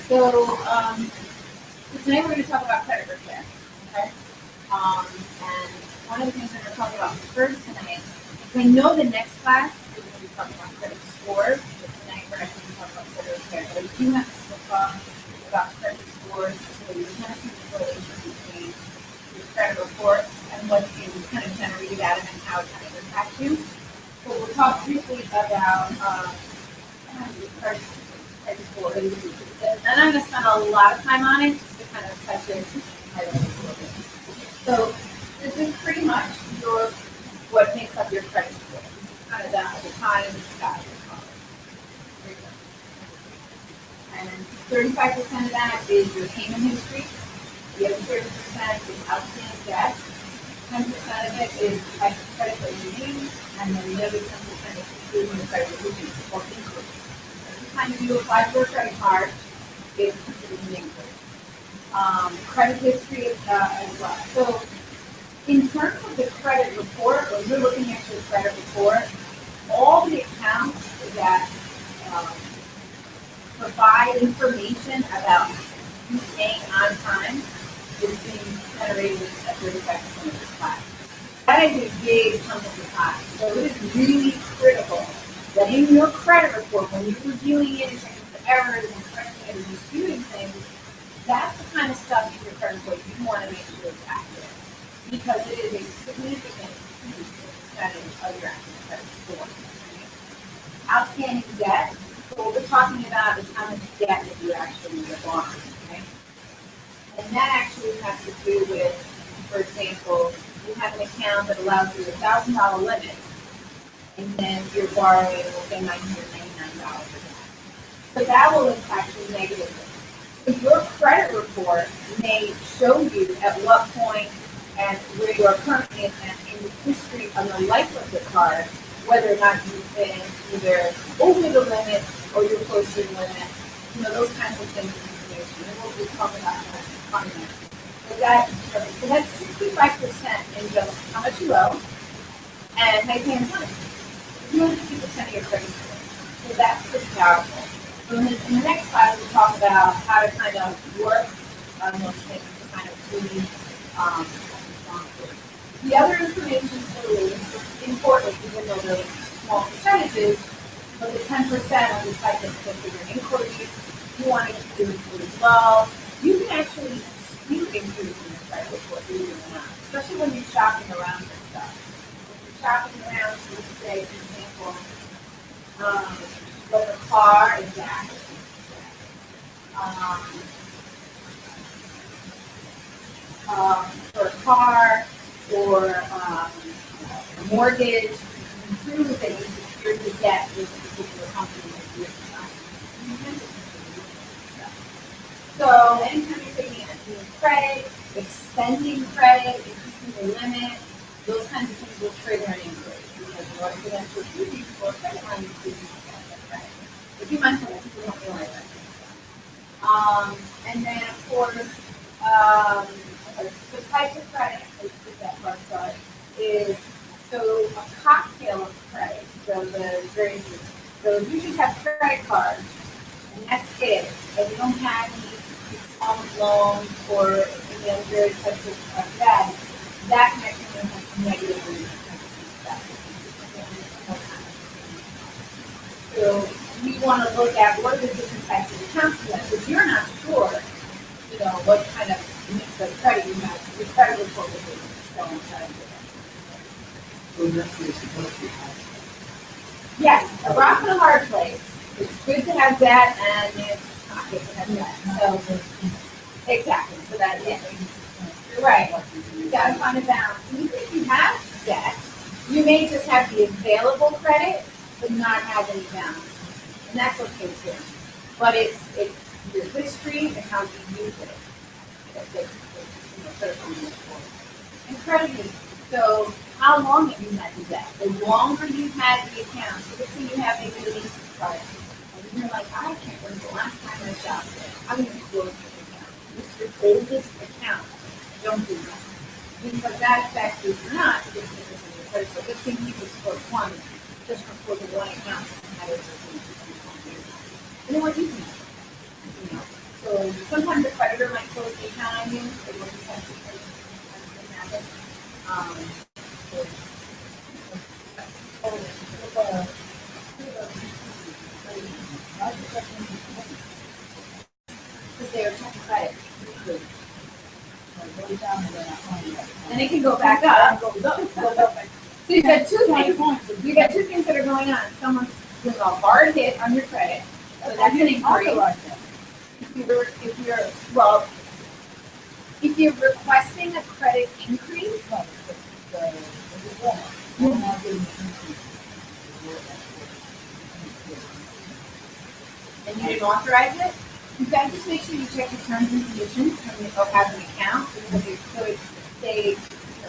So today we're going to talk about credit repair. Okay. And one of the things we're going to talk about first tonight, because I know the next class we're going to be talking about credit scores, but tonight we're actually going to talk about credit repair. But we do have to still talk about credit scores so you kind of see the relation between your credit report and what's being kind of generated out of it and how it kind of impacts you. So we'll talk briefly about credit scores. And I'm going to spend a lot of time on it just to kind of touch it and highlight it a little bit. So this is pretty much what makes up your credit score. This is kind of the pie in the sky. And 35% of that is your payment history. The other 30% is outstanding debt. 10% of it is the type of credit that you use, and then the other 10% is receiving the credit that you use or increase. Every time you apply for a credit card, it's considered an increase. Credit history as well. So in terms of the credit report, when you're looking at your credit report, all the accounts that provide information about you paying on time is being generated at 35% of this class. That is a big chunk of the pie. So it is really critical that in your credit report, when you're reviewing it and checking for errors and correcting it and disputing things, that's the kind of stuff in your credit report you want to make sure is accurate, because it is a significant percentage of your actual credit score. Right? Outstanding debt. So what we're talking about is how much debt that you actually are borrowing. Okay? And that actually has to do with, for example, you have an account that allows you $1,000 limit, and then you're borrowing, let's say, $999 a month. So that will impact you negatively. So your credit report may show you at what point and where you are currently in the history of the life of the card, whether or not you've been either over the limit or you're close to the limit, those kinds of things and information. And we'll talk about that in finance. So that's 65% in just how much you owe and how you pay on time. 250% of your credit score. So that's pretty powerful. So in the next class, we'll talk about how to kind of work on those things to kind of really respond to it. The other information is really important, even though they're small percentages, but the 10% of the type of your inquiries, you want to keep doing as well. You can actually dispute increase in your credit report, believe it or not, especially when you're shopping around for stuff. When you're shopping around, so let's say, for example, like a car, exactly. For a car or a mortgage, you prove that you secured the debt with a particular company that you're signing. So anytime you're taking a credit, extending credit, increasing the limit, those kinds of things will trigger an inquiry, because in order for them to approve you for a credit line, you need to get that credit. But keep in mind, people don't realize that. And then, of course, the types of credit, let's get that part started, is a cocktail of credit. So so if you just have credit cards, and that's it, and you don't have any installment loans or any other various types of debt, that can actually impact negatively. So we want to look at what are the different types of accounts you have. So if you're not sure, what kind of mix of credit you have, your credit report will be so inside of it. So that's what it's supposed to be. Yes, a rock and a hard place. It's good to have that, and it's not good to have that. So exactly. So that you're right. You got to find a balance. And even if you have debt, you may just have the available credit, but not have any balance. And that's okay too. But it's your history and how you use it. That's critical in this course. And credit history. So how long have you had the debt? The longer you've had the account, so let's say you have maybe a leasing card, and you're like, I can't remember the last time I shopped there. I'm going to close this account. It's your oldest account. Don't do that. Because that affects you or not 15% of your credit score. Let's say you just scored one just from closing one account and had it for 20 years. And then what do you think? So sometimes the creditor might close the account on you, so those are types of things that can happen. Because they are checking credit. And it can go back up. Goes up. So you've got two things. You've got two things that are going on. Someone's doing a hard hit on your credit, so that's an inquiry. If you're requesting a credit increase, and you didn't authorize it, you've got to just make sure you check the terms and conditions when you have an account, because it could say,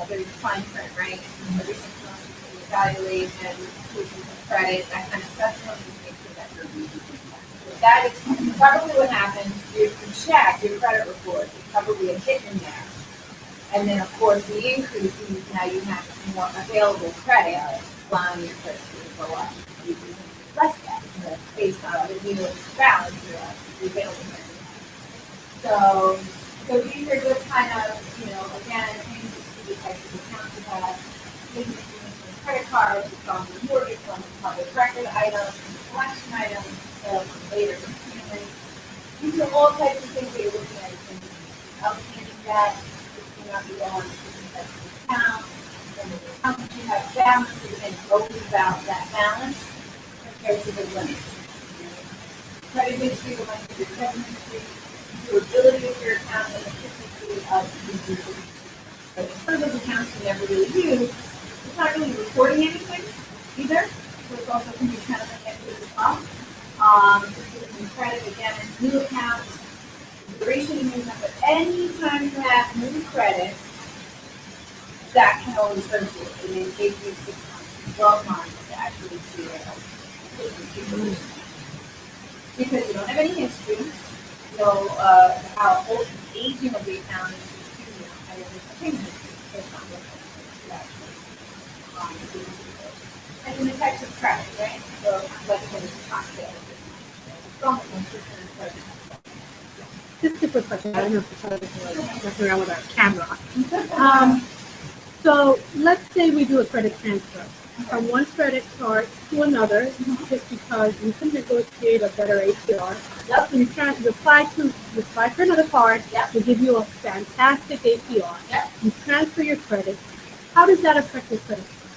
there's fine print, right? Every 6 months you can evaluate and push some credit, that kind of stuff. You want to just make sure that you're using that. So that is probably what happened. You check your credit report. There's probably a hit in there. And then, of course, the increase means now you have more available credit, allowing your credit to go up. You can request that based on the new balance you're available credit. So these are just kind of, again, things to see the types of accounts you have, taking information on credit cards, on the mortgage, on the public record items, collection items, later payments. These are all types of things that you're looking at in outstanding debt. Not be on different types of accounts, and the accounts that you have balances, and always about that balance compared to the limit. Credit history, the length of your credit history, the ability of your account, and the frequency of the usage. So some of those accounts you never really use, it's not really reporting anything either, so it's also can be kind of negative as well. Just credit again, new accounts. Duration of new account, but anytime you have new credit, that can always hurt you. It may take you 6 months, 12 months to actually see it. Because you don't have any history, how old the aging of the account is too young, and there's a payment history, so it's not looking at and then the types of credit, right? So, like I said, it's a cocktail. Just a quick question. I don't know if it's messing around with our camera. So let's say we do a credit transfer from one credit card to another, just because you can negotiate a better APR. Yep. You apply for another card. Yep. They give you a fantastic APR. Yep. You transfer your credit. How does that affect your credit score?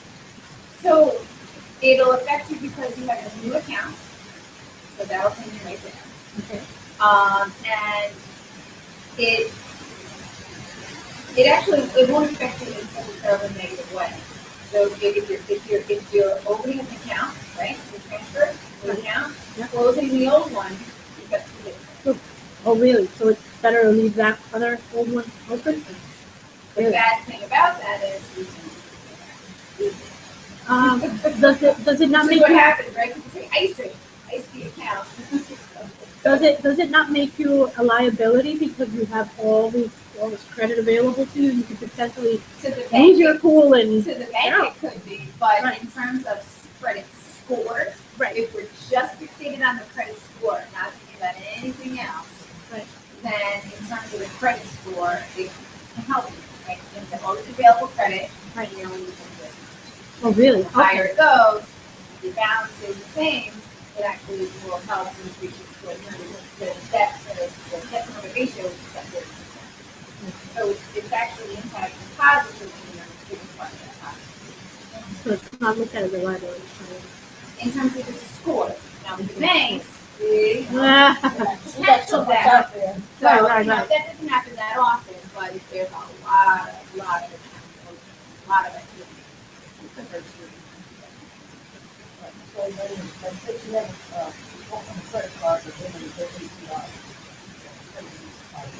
So it'll affect you because you have a new account. So that'll take you right there. Okay. And it won't affect you in such a terribly negative way. So if you're opening an account, right, you transfer the account, closing the old one, you've got 2 days. Oh, really? So it's better to leave that other old one open? The bad thing about that is you can does it not make what you, happens, right? People say ice the account. does it not make you a liability because you have all this credit available to you? You could potentially lose your cool and to the bank. It could be, but in terms of credit scores, if we're just fixated on the credit score, not thinking about anything else, then in terms of the credit score, it can help you. Right? You have always available credit, and you're only using this much. Oh, really? The higher it goes, if your balance is the same, it actually will help increase your score. The debt to money ratio is at 30%. So it's actually impacting positively on the biggest part of that pocket. So it's not looked at as a liability. In terms of the score. Now with the banks, potential debt. So that doesn't happen that often, but if there's a lot of activity, it could hurt you. So let's say you have open a credit card, but then you get APR.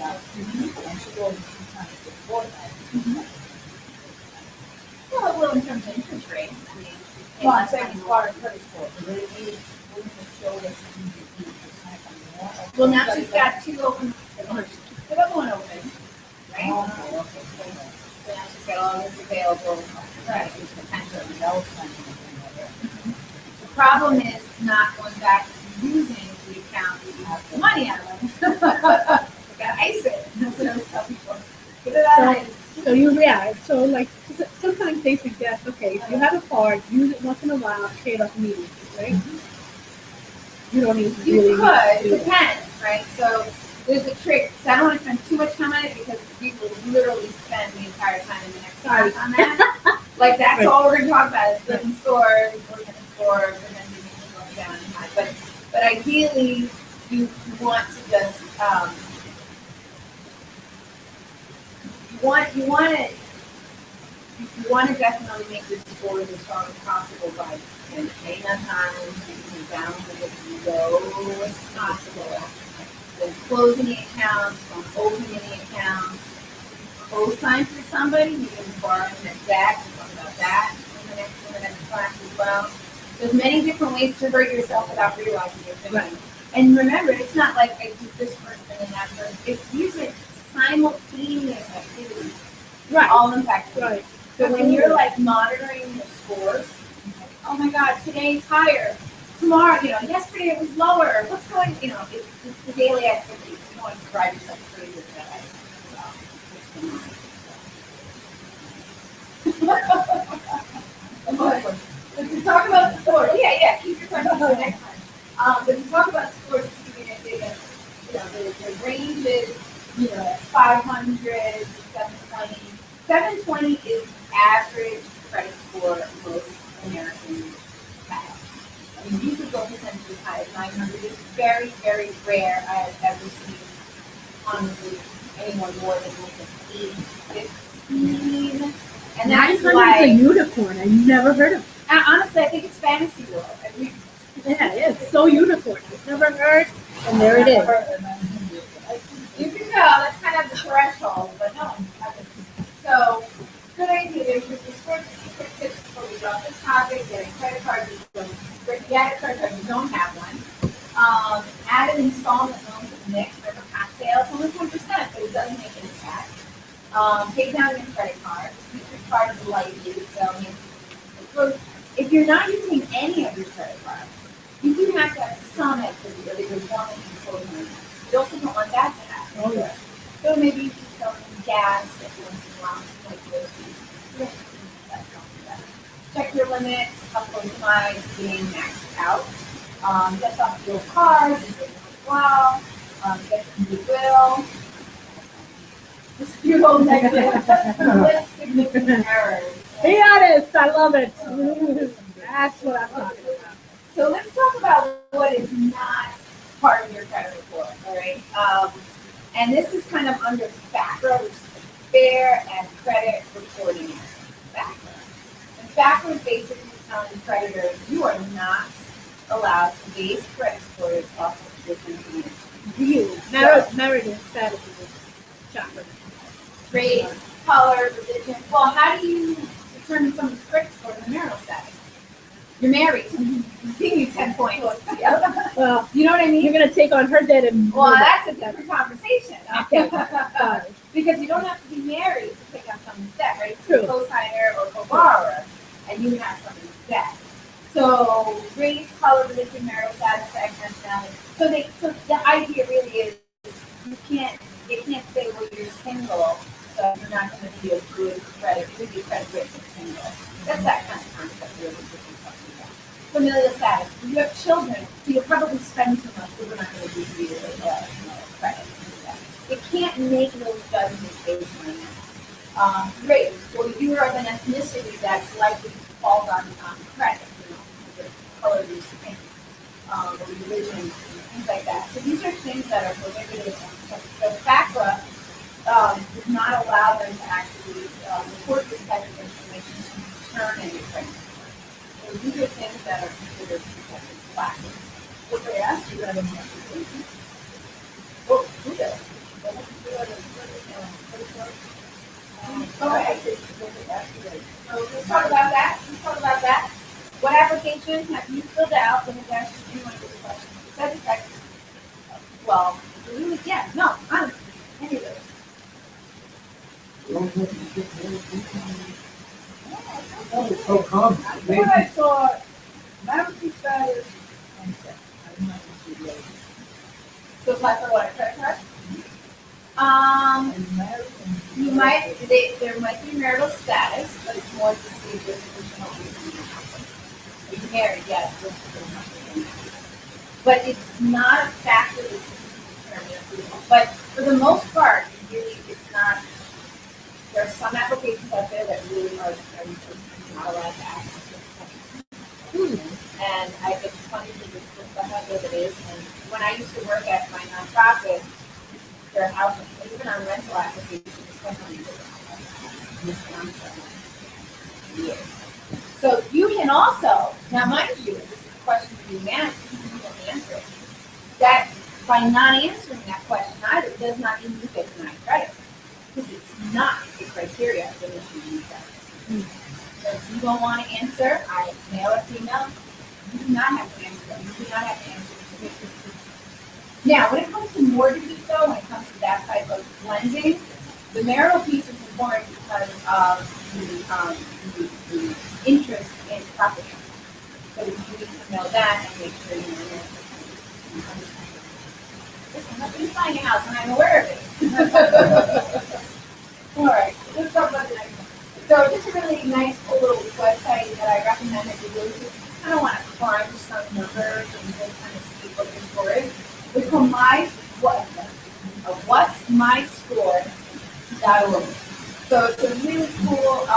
And she goes sometimes before that. Well, in terms of interest rate, I mean, Well, I'm saying as far as credit score, do they need to show that she needs to be more? Well, now she's got 2 open. She's got one open, right? Okay. So now she's got all this available. Right. Potential. The problem is not going back and using the account that you have the money out of. So you react. So like sometimes they suggest, okay, if you have a card, use it once in a while, pay it off immediately, right? You don't need to You really could, it do that. depends, right? So there's a trick. So I don't want to spend too much time on it because we will literally spend the entire time in the next class on that. Like that's Right. all we're going to talk about is flipping scores, looking at the scores, and then going down and high. But ideally, you want to just you want to definitely make your scores as strong as possible by paying on time, keeping your balances as low as possible, then closing the accounts, from opening the accounts, co-sign for somebody, you can borrow their debt, we'll talk about that in the next class as well. So there's many different ways to hurt yourself without realizing you're doing it. And remember, it's not like I do this first and then that first. These are simultaneous activities, Right. all impacted. Right. So when you're like monitoring your scores, like, oh my God, today's higher. Tomorrow, yesterday it was lower. What's going, it's the daily activities. You don't want to drive yourself crazy with that. But to talk about scores, keep your questions for next time. But to talk about scores, just to give you an idea, the range is, 500 to 720. 720 is the average credit score most Americans have. I mean, you could go potentially as high as 900. It's very, very rare I have ever seen, honestly, anyone more than like an 815. And that's a unicorn. I never heard of it. Honestly, I think it's fantasy world. I mean, it's so unicorn. I've never heard, and there it is. You can go. That's kind of the threshold, but no. So, good idea. There's your quick tips before we drop this topic. Get a credit card. Get a credit card. You don't have one. Add an installment loan to the mix for the cocktail. It's only 10%, but it does make an impact. Pay down your credit card. Use your card as lightly. So, if you're not using any of your credit cards, you do have to have some activity that you're wanting to control on. You also don't want that to happen. Oh, yeah. So maybe you can sell some gas if you want to allow like groceries. Check your limits, how close am I to being maxed out. Just off your card, as well. Get some goodwill. Dispute all negative. List significant errors. Be honest, I love it. That's what I'm talking about. So let's talk about what is not part of your credit report, all right? And this is kind of under FACRA, which is the Fair and Credit Reporting Act. FACRA. And FACRA is basically telling creditors you are not allowed to base credit scores off of this information. Marital status is a chakra. Race, color, religion. Well, how do you determine someone's credit score in the marital status? You're married, so you give you 10 points. Well, you know what I mean? You're going to take on her debt and... Well, that's a different conversation. Okay. Because you don't have to be married to take on someone's debt, right? True. Co-signer or co-borrower, and you have someone's debt. So race, color, religion, marital status, sex, nationality. So the idea really is you can't say, well, you're single, so you're not going to be a good credit. You're going to be credit rich and single. That's that kind of concept really what we're talking about. Familial status. If you have children, so you'll probably spend too much, so we're not going to give you credit. You can't make those judgments based on that. Race. Well, you are of an ethnicity that's likely to fall on credit, because of the color of your skin, or religion, things like that. So these are things that are prohibited. So FACRA does not allow them to actually report this type of information to turn any credit score. So these are things that are considered protected classes. What they ask you that in the application. Well, who does? So let's talk about that. What application have you filled out when it's asked you one of those questions? It says effective. Well, really, honestly, any of those. It's so common. When I saw marital status and sex, I did not see the other. To apply for what, a credit card? And married and You there might be marital status, but it's more to see if there's additional reason. Are you married? Yes. But it's not a factor that's determined approval. But for the most part, really, it's not. There are some applications out there that really are not allowed to ask certain questions. And it's funny because it's the stuff out there that is. And when I used to work at my nonprofit, their house, even on rental applications, especially years. So you can also, now mind you, this is a question being asked, you can answer it. That by not answering that question either does not mean you get denied credit. Because it's not a criteria for issuing credit. So if you don't want to answer, male or female, you do not have to answer them. You do not have to answer them. Now, when it comes to mortgages, though, when it comes to that type of lending, the marital piece is important because of the interest in property. So you need to know that and make sure you know. Listen, I'm buying a house and I'm aware of it. All right, let's talk about the next one. So just a really nice, cool little website that I recommend that you go to. If you just kind of want to crunch some numbers and just kind of see what your score is. It's called what'smyscore.org. So it's a really cool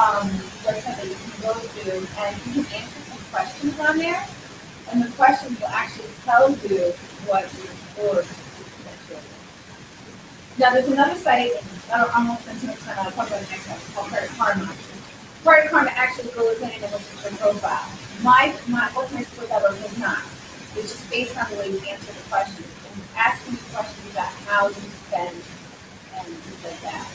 website that you can go to, and you can answer some questions on there, and the questions will actually tell you what your score is. Now there's another site, I'm not spend too much time on it, I'll talk about it next time, it's called Credit Karma. Credit Karma actually goes in and looks at your profile. What's my score.org does not. It's just based on the way you answer the questions. And it's asking you questions about how you spend and things like that.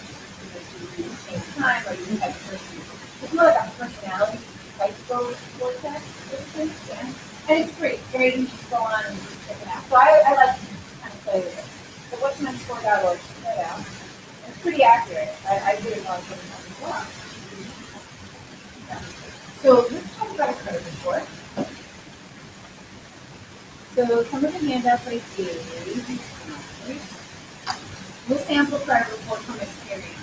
Do you take time, or are you the type of person? It's more like a personality FICO Score test sort of thing. Yeah. And it's free. It's very easy to just go on and check it out. So I like to kind of play with it. So what's my score.org? Check that out. It's pretty accurate. I did it while I was looking at it as well. So let's talk about a credit report. So some of the handouts I gave, we'll sample credit report from experience.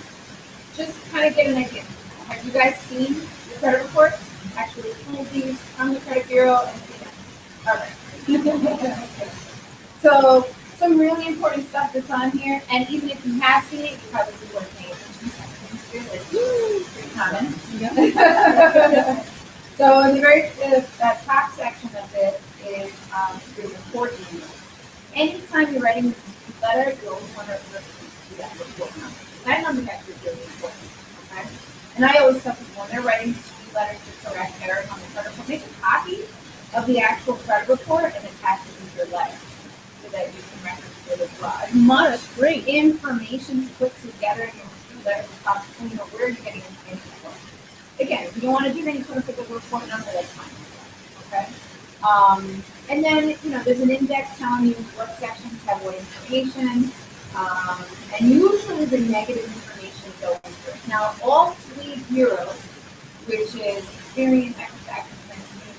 Just kind of get an idea. Have you guys seen the credit reports? Actually pulled these from the credit bureau and seen them. All right. So some really important stuff that's on here, and even if you have seen it, you probably weren't paying attention to some things here. Pretty common. Yeah. So in the very top section of this is your report email. Anytime you're writing a dispute letter, you always want to refer to that report number. That number is actually really important. Okay? And I always tell people when they're writing dispute letters to correct errors on the credit report, make a copy of the actual credit report and attach it to your letter so that you can reference it as well. As much information to put together in your dispute letters as possible, so you know where you're getting information from. Again, if you don't want to do that, you just want to pick up a report number, that's fine. Okay? And then, there's an index telling you what sections have what information, and usually the negative information goes first. Now, all three bureaus, which is Experian, Equifax, and TransUnion,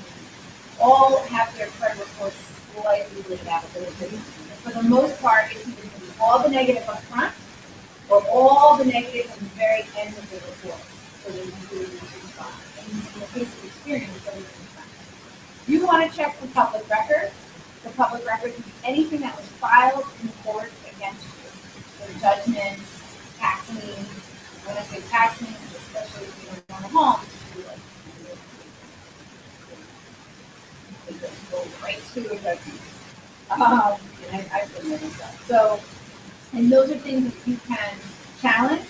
all have their credit reports slightly laid out a little bit. For the most part, it's either going to be all the negative up front or all the negative at the very end of the report. So they usually use two spots. And in the case of Experian, it's always in front. You want to check for public records. The public records is anything that was filed in court against you. So judgments, tax liens. When I say tax liens, especially if you don't own a home, it just goes right to a judgment. And I've been there myself. So, and those are things that you can challenge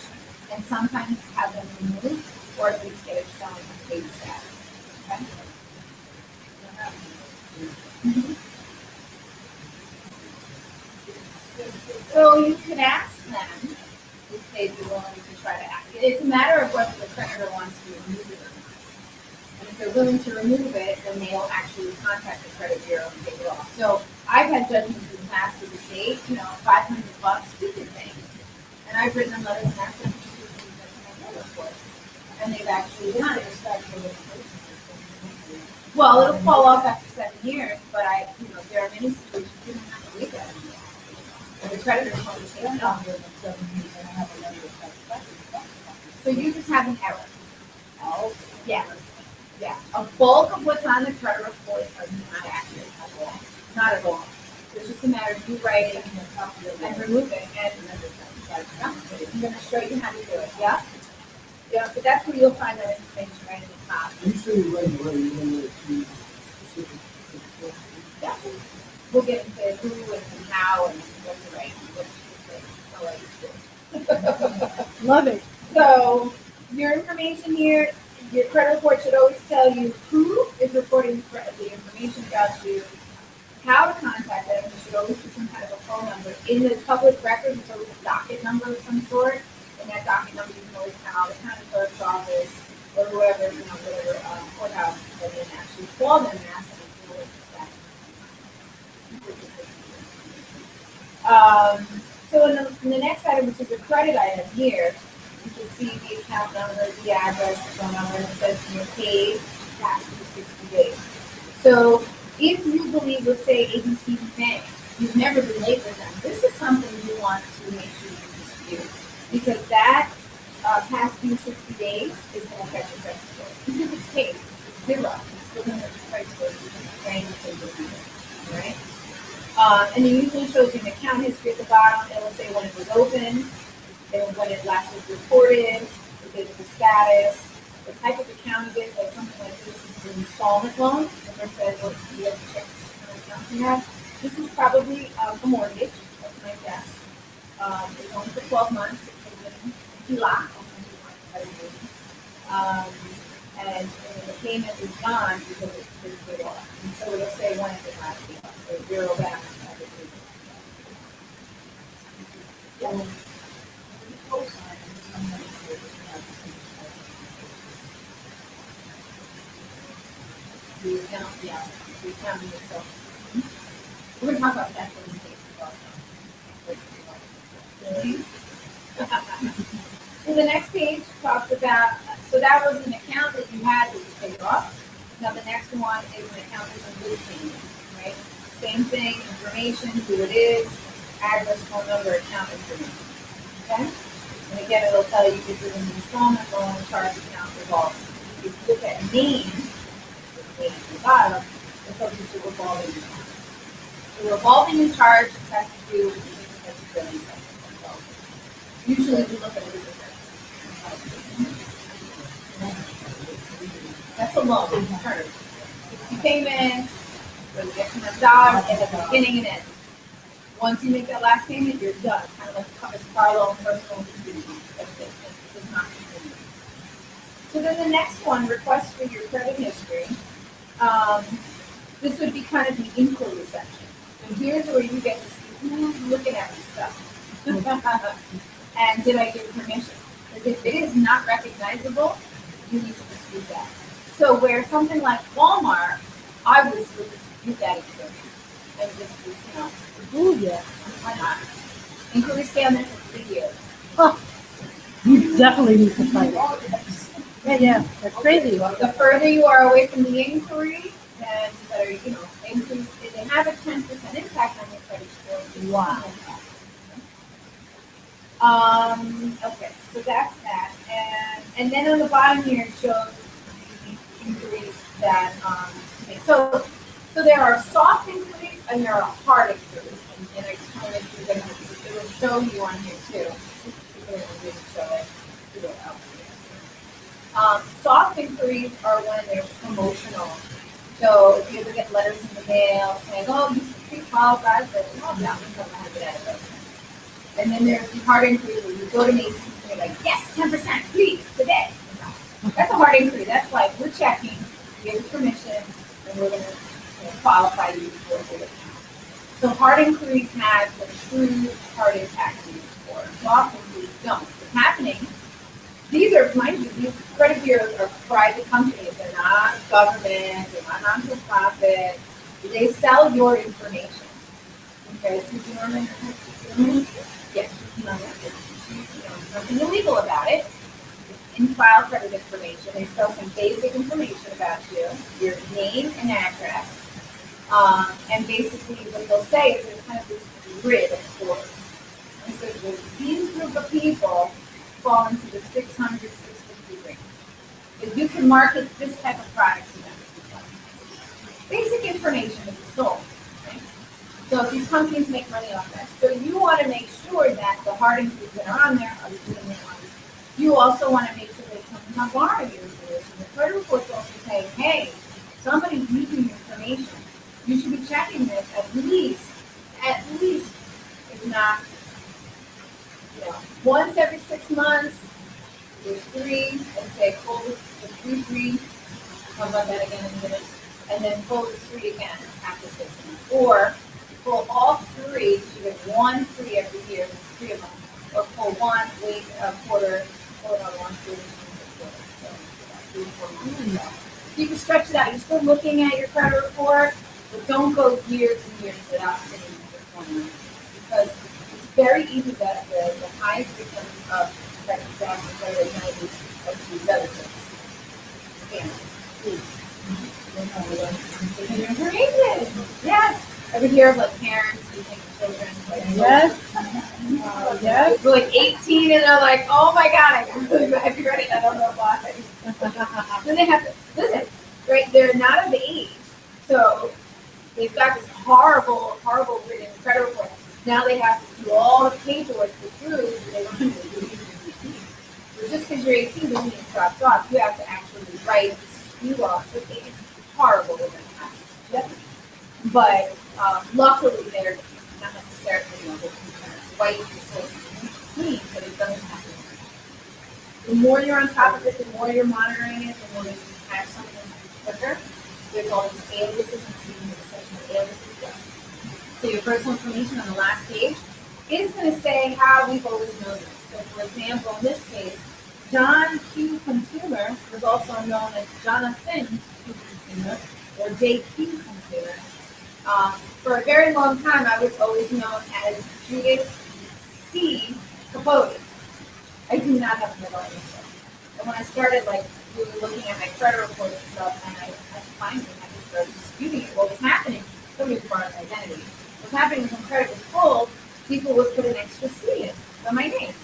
and sometimes have them removed or at least get it shown in paid status. Okay? Mm-hmm. So you can ask them if they'd be willing to try to act. It's a matter of whether the creditor wants to remove it or not. And if they're willing to remove it, then they'll actually contact the credit bureau and take it off. So I've had judgments in the past to the state, $500, stupid things. And I've written them letters and asked them to do something report. And they've actually done it. Well, it'll fall off after 7 years, but there are many situations you don't have to leave that anymore. And the creditor's going to say, no. So you just have an error. Oh, Yeah. Yeah. A bulk of what's on the credit reports are not accurate at all. Not at all. So it's just a matter of you writing and removing. And I'm going to show you how to do it. Yeah? Yeah, but that's where you'll find that information right at the top. You say you right away, you know what to specific. Yeah. We'll get into who and how and what to write and what to write. Love it. So your information here, your credit report should always tell you who is reporting the information about you, how to contact them. There should always be some kind of a phone number. In the public records, there's always a docket number of some sort. And that docket number you can always call the county clerk's office or whoever, whatever courthouse, and then actually call them and ask them if what is the status. So in the next item, which is a credit item here, you can see the account number, the address, the phone number, and it says you're paid past 60 days. So if you believe, let's say, ABC Bank, you've never been late with them, this is something you want to make sure you dispute. Because that past due 60 days is going to affect your credit score. Even if it's paid, it's zero. It's still going to affect your credit score because it's saying the things are due, right? And it usually shows you an account history at the bottom. It will say when it was open, and when it last was reported, the date of the status, the type of account it is, like something like this is an installment loan. And they said, well, you have to check this kind of account you have. This is probably a mortgage, that's my guess. It's only for 12 months. HELOC, and the payment is gone because it's been paid off. And so it'll say when it was last paid off. So zero balance. Yeah. The account, yeah, the account itself. We're going to talk about statute of limitations also. So the next page talks about, so that was an account that you had that you paid off. Now the next one is an account that's in good standing, right? Same thing, information, who it is, address, phone number, account information. Okay? And again, it'll tell you this is an installment loan, charge account, revolving. If you look at name, at the bottom, it tells you to revolving account. So revolving in charge has to do with the billing cycle. Usually we look at it as a that's a loan term. 60 payments, for the X amount of dollars, it has a beginning and end. Once you make that last payment, you're done. Kind of like a car loan, personal dispute. That's it. It does not continue. So then the next one, request for your credit history. This would be kind of the inquiry section. So here's where you get to see who's looking at this stuff. And did I give permission? Because if it is not recognizable, you need to dispute that. So where something like Walmart, I would still dispute that inquiry. And just, Ooh, yeah. why not? Inquiry stay on there for 3 years. Oh, you definitely need to fight it. Yeah, that's crazy. The further you are away from the inquiry, then you better, increase. If they have a 10% impact on your credit score. Wow. Okay, so that's that. And then on the bottom here, it shows the inquiries that, so there are soft inquiries and there are hard inquiries. And I just want to make sure that it will show you on here too. This particular one didn't show it. Soft inquiries are when they're promotional. So if you ever get letters in the mail saying, oh, you pre-qualified for it, well, that one's on the out of those. And then there's the hard inquiry where you go to Macy's and you're like, yes, 10%, please, today. That's a hard inquiry. That's like, we're checking, give us permission, and we're going to qualify you for a account. So hard inquiries have the true hard impact on your score. Soft inquiries don't. What's happening, these are, mind you, these credit bureaus are private companies. They're not government, they're not non-for-profit. They sell your information. Okay, so you know, yes, nothing illegal about it. It's in-file credit information. They sell some basic information about you, your name and address. And basically what they'll say is there's kind of this grid of scores. And so these group of people fall into the 600, 650 range. So you can market this type of product to them. Basic information is sold. Right? So these companies make money off that. So you want to make sure that the hardened foods that are on there are legitimate ones. You also want to make sure that companies not borrowing your information. The credit reports also say, hey, somebody's using your information. You should be checking this at least, if not, once every 6 months. There's 3, let's say pull the 3, talk about that again in a minute, and then pull the 3 again after 6 months. Or pull all 3, you get 1 free every year, there's 3 of them. Or pull 1, wait a quarter, pull another 1 free, a quarter. So 3 or 4 months. So you can stretch it out. You're still looking at your credit report, but don't go years and years without seeing what's going on. Because it's very easy that the highest victims of credit theft and credit identity are through relatives. Information. Yes. Ever hear of like parents using children? Like, Yes. Yes. They're like 18 and they're like, oh my God, I got really bad credit. I don't know why. Then they have to listen. Right? They're not of age, so they've got this horrible written credit report. Now they have to do all the paperwork to prove that they were under the age of 18. So just because you're 18 doesn't mean it drops off. You have to actually write you off. It's horrible when that happens. But luckily they're not necessarily they can wipe the slate clean, but it doesn't happen. The more you're on top of it, the more you're monitoring it, the more you can catch something quicker. There's all these aliases and seeing the section of aliases. Yes. So your personal information on the last page is going to say how we've always known it. So for example, in this case, John Q. Consumer was also known as Jonathan Q. Consumer or JQ Consumer. For a very long time, I was always known as Judith C. Capote. I do not have a middle initial. And when I started really looking at my credit reports and stuff, and I finally had to start disputing it. What was happening? Somebody was part of identity. What was happening is when credit was pulled, people would put an extra C in on my name.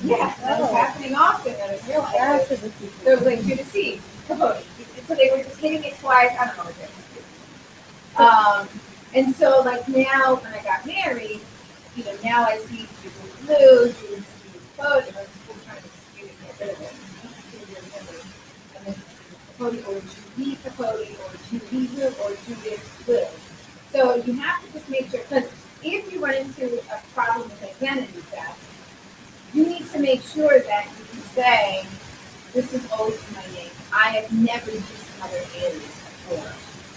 Yeah, that was happening often. I didn't realize it. So it was like Judith C. Capote. So they were just hitting it twice. I don't know what they were. And so now when I got married, now I see Judith Blue, Judith C. Capote, and I'm still trying to dispute it and get rid of it. And then Capote or Judy Capote or Judy Blue or Judith Blue. So you have to just make sure, because if you run into a problem with identity theft, you need to make sure that you can say, this is always in my name. I have never used another alias before.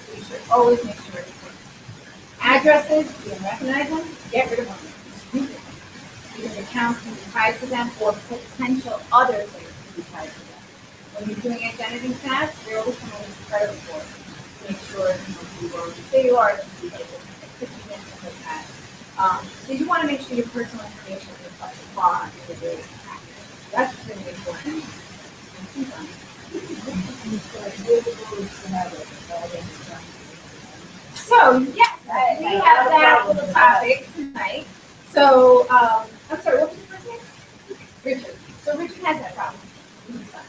So you should always make sure it's clean. Addresses, if you don't recognize them, get rid of them. Dispute them. Because accounts can be tied to them or potential other things can be tied to them. When you're doing identity theft, you're always going to use the credit report to make sure who you are. You say you are, things like that. So you want to make sure your personal information is up to par and it is accurate. That's really important. So yes, we have that little topic tonight. So I'm sorry, what was your first name? Richard. So Richard has that problem with his son.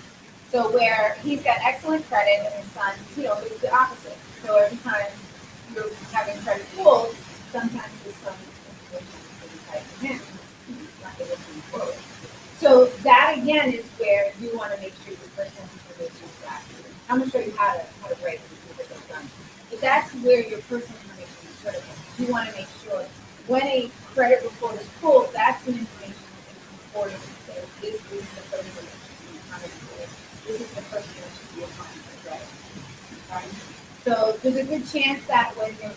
So where he's got excellent credit and his son, is the opposite. So every time you're having credit pulled, sometimes his son's information is going to be tied to him. He's not able to move forward. So that again is where you want to make sure your personal information is accurate. I'm going to show you how to write it because it's done. But that's where your personal information is critical. You want to make sure when a credit report is pulled, that's the information that's important to say, this is the person that should be accounted for. This is the person that should be accounted for credit. Right? So there's a good chance that when your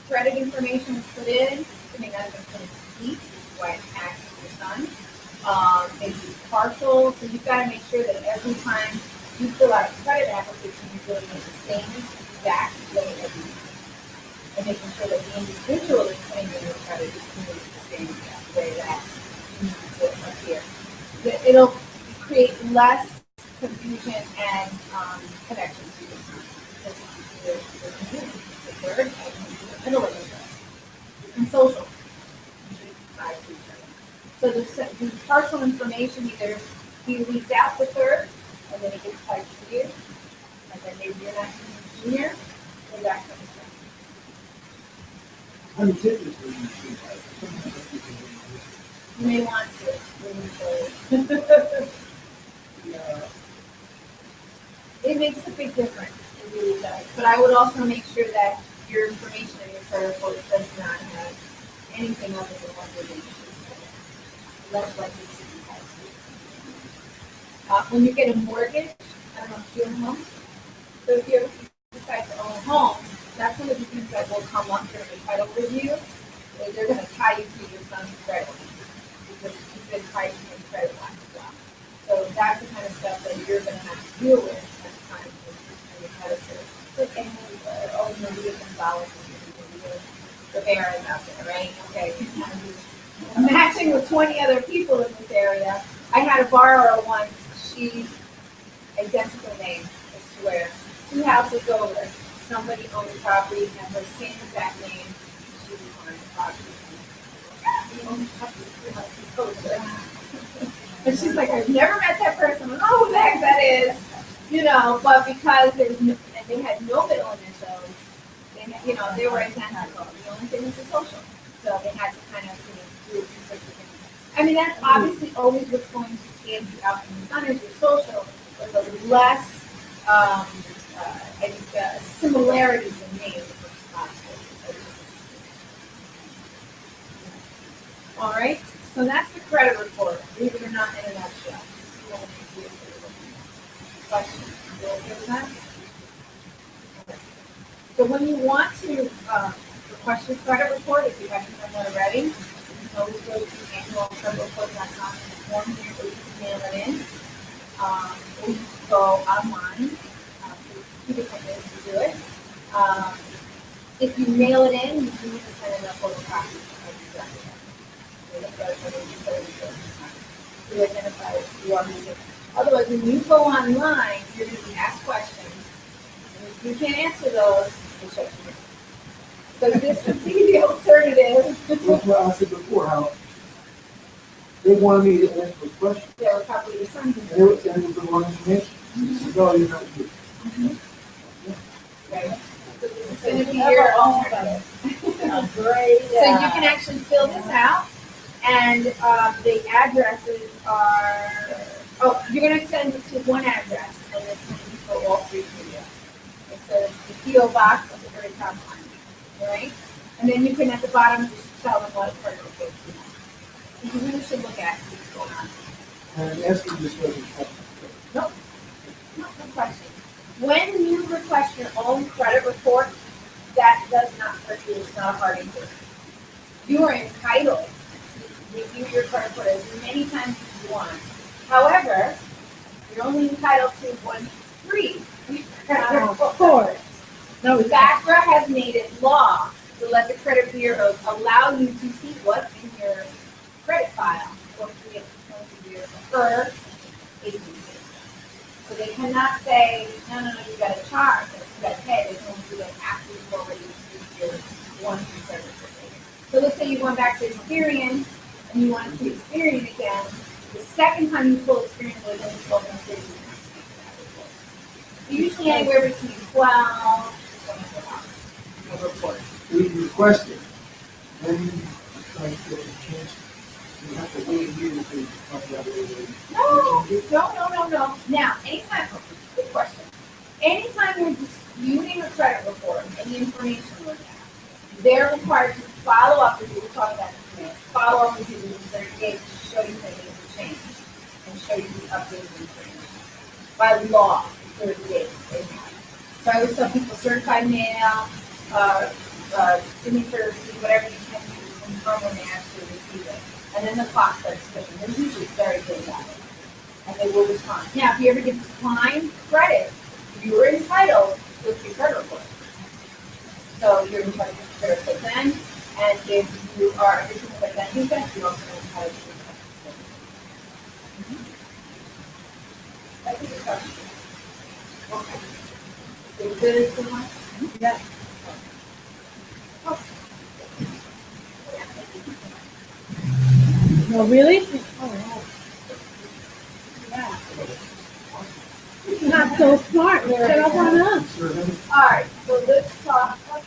credit information is put in, it may not have been put in complete, which is why it's taxed to your son. Maybe it's partial, so you've got to make sure that every time you fill out a credit application, you're doing it the same exact way every time. And making sure that the individual is paying in your credit is doing it the same exact way that you need to appear. It'll create less confusion and connection to your son. Because you're confused. The third, and the middle of the different socials. So the personal information either he leaves out the third, and then it gets typed to you, and then maybe you're not using junior, or that kind of stuff. I mean, typically, you should have. Sometimes people You may want to. Yeah. It makes a big difference. It really does. But I would also make sure that your information in your credit report does not have anything other than what you're doing. Less likely to be taxed. When you get a mortgage, I don't know if you own a home. So if you ever decide to own a home, that's one of the things that will come up during the title review. They're going to tie you to your son's credit because you've been tied to your credit line as well. So that's the kind of stuff that you're going to have to deal with at the time when you title search. So Maria Gonzalez the bear is out there, right? Okay. Matching with 20 other people in this area. I had a borrower once, she, identical name, I swear, 2 houses over, somebody owned the property and her same exact name, she was on the property. We own the property 2 houses over. And she's like, I've never met that person. I don't know who the heck that is. You know, but because there's no, and they had no middle initials, they had, you know, they were identical. The only thing was the social. So they had to kind of, you know, do research again. I mean, that's obviously always what's going to stand you out from the sun is your social, but the less, I think, similarities in names as possible. All right, so that's the credit report. Believe it or not, in a nutshell. Questions? You okay with that? Okay. So when you want to request your credit report, if you haven't done that already, you can always go to annualcreditreport.com and the form here, or you can mail it in, or you can go online. So there's 2 different ways to do it. If you mail it in, you do need to send in a photocopy of your document. To identify if you are using. Otherwise, when you go online, you're going to be asked questions, and if you can't answer those, they shut you down. So this would be the alternative. That's what I said before, how they wanted me to answer those questions. There were probably your sons and And it was the wrong information. No, you're not good. right? So this is going to be your alternative. Great. So you can actually fill this out, and the addresses are, you're going to send it to one address, and it's going to be for Wall Street Studio. It says the P.O. Box at the very top line, all right? And then you can, at the bottom, just tell them what credit report you want. You really should look at what's going on. And asking this question. Nope. No question. When you request your own credit report, that does not hurt you. It's not a hard inquiry. You are entitled to review your credit report as many times as you want. However, you're only entitled to 1 free credit report. Of course. No, FACRA has made it law to let the credit bureaus allow you to see what's in your credit file for free per agency. So they cannot say, no, you got to charge, you got to pay. They can only do that after you've already received your 1 free credit report. So let's say you're going back to Experian and you want to see Experian again. The second time you pull Experian, they're going to 12 and 30. Usually anywhere between 12 to 24 hours. A report. We requested, then you try to get a chance, you have to wait a year to find out whether No. Now, anytime, good question. Anytime you're disputing a credit report and the information was out, they're required to follow up with you. We'll talk about this in a minute. Follow up with you within 30 days to show you that it's changed and show you the updated information. By law, 30 days. So I always tell people certified mail, signatures, whatever you can do to confirm when they actually receive it. And then the clock starts ticking. They're usually very good at it. And they will respond. Now, if you ever get declined credit, you are entitled to a free credit report. So you're entitled to a credit report then. And if you are originally with that defect, you're also entitled to a credit report. That's a good question. Okay. So you good, someone? Yeah. No, Oh, really? Oh, wow. Yeah. Not so smart. Shut up on us. Sure, then. All right, so let's talk about.